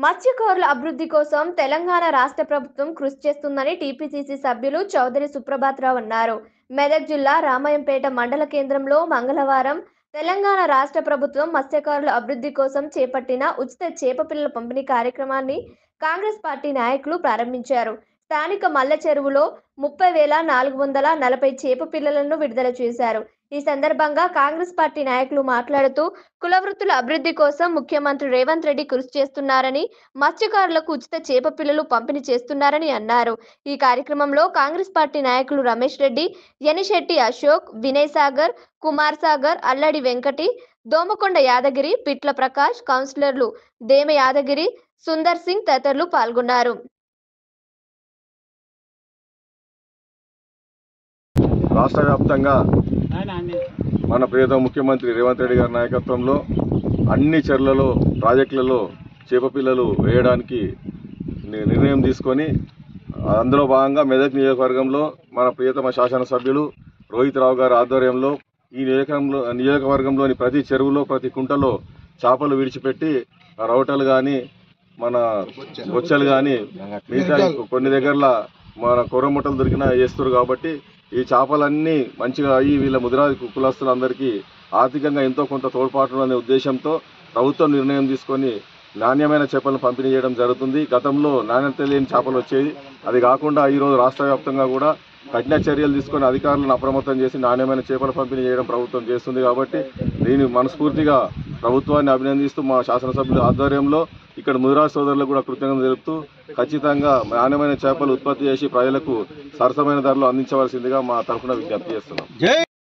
మత్స్యకారుల అభివృద్ధి కోసం తెలంగాణ రాష్ట్ర ప్రభుత్వం కృషి చేస్తుందని టీపీసీసీ సభ్యులు చౌదరి సుప్రభాతరావు అన్నారు. మెదక్ జిల్లా రామాయంపేట మండల కేంద్రంలో మంగళవారం తెలంగాణ రాష్ట్ర ప్రభుత్వం మత్స్యకారుల అభివృద్ధి కోసం చేపట్టిన ఉచిత చేప పిల్లల పంపిణీ కార్యక్రమాన్ని కాంగ్రెస్ పార్టీ నాయకులు ప్రారంభించారు. స్థానిక మల్ల చెరువులో 30,440 చేప పిల్లలను విడుదల చేశారు. ఈ సందర్భంగా కాంగ్రెస్ పార్టీ నాయకులు మాట్లాడుతూ కుల వృత్తుల అభివృద్ధి కోసం ముఖ్యమంత్రి రేవంత్ రెడ్డి కృషి చేస్తున్నారని, మత్స్యకారులకు ఉచిత చేప పిల్లలు పంపిణీ చేస్తున్నారని అన్నారు. ఈ కార్యక్రమంలో కాంగ్రెస్ పార్టీ నాయకులు రమేష్ రెడ్డి, యనిశెట్టి అశోక్, వినయ్ సాగర్, కుమార్ సాగర్, అల్లడి వెంకటి, దోమకొండ యాదగిరి, పిట్ల ప్రకాష్, కౌన్సిలర్లు దేమ యాదగిరి, సుందర్ సింగ్ తదితరులు పాల్గొన్నారు. రాష్ట్ర వ్యాప్తంగా మన ప్రియతమ ముఖ్యమంత్రి రేవంత్ రెడ్డి గారి నాయకత్వంలో అన్ని చెర్లలో ప్రాజెక్టులలో చేప పిల్లలు వేయడానికి నిర్ణయం తీసుకొని అందులో భాగంగా మెదక్ నియోజకవర్గంలో మన ప్రియతమ శాసనసభ్యులు రోహిత్ రావు గారి ఆధ్వర్యంలో ఈ నియోజకవర్గంలోని ప్రతి చెరువులో ప్రతి కుంటలో చేపలు విడిచిపెట్టి రౌటలు కానీ మన బొచ్చలు కానీ మిగతా కొన్ని దగ్గరలో మన కొర్రముట్టలు దొరికినా వేస్తారు. కాబట్టి ఈ చేపలన్నీ మంచిగా అయ్యి వీళ్ళ ముదిరాజు కులస్తులందరికీ ఆర్థికంగా ఎంతో కొంత తోడ్పాటు అనే ఉద్దేశంతో ప్రభుత్వం నిర్ణయం తీసుకొని నాణ్యమైన చేపలను పంపిణీ చేయడం జరుగుతుంది. గతంలో నాణ్యత లేని చేపలు వచ్చేవి. అది కాకుండా ఈరోజు రాష్ట్ర వ్యాప్తంగా కూడా కఠిన చర్యలు తీసుకొని అధికారులను అప్రమత్తం చేసి నాణ్యమైన చేపల పంపిణీ చేయడం ప్రభుత్వం చేస్తుంది. కాబట్టి దీన్ని మనస్ఫూర్తిగా ప్రభుత్వాన్ని అభినందిస్తూ మా శాసనసభ్యుల ఆధ్వర్యంలో ఇక్కడ ముదిరాజు సోదరులకు కూడా కృతజ్ఞతలు తెలుపుతూ ఖచ్చితంగా నాణ్యమైన చేపలు ఉత్పత్తి చేసి ప్రజలకు సరసమైన ధరలు అందించవలసిందిగా మా తరఫున విజ్ఞప్తి చేస్తున్నాం.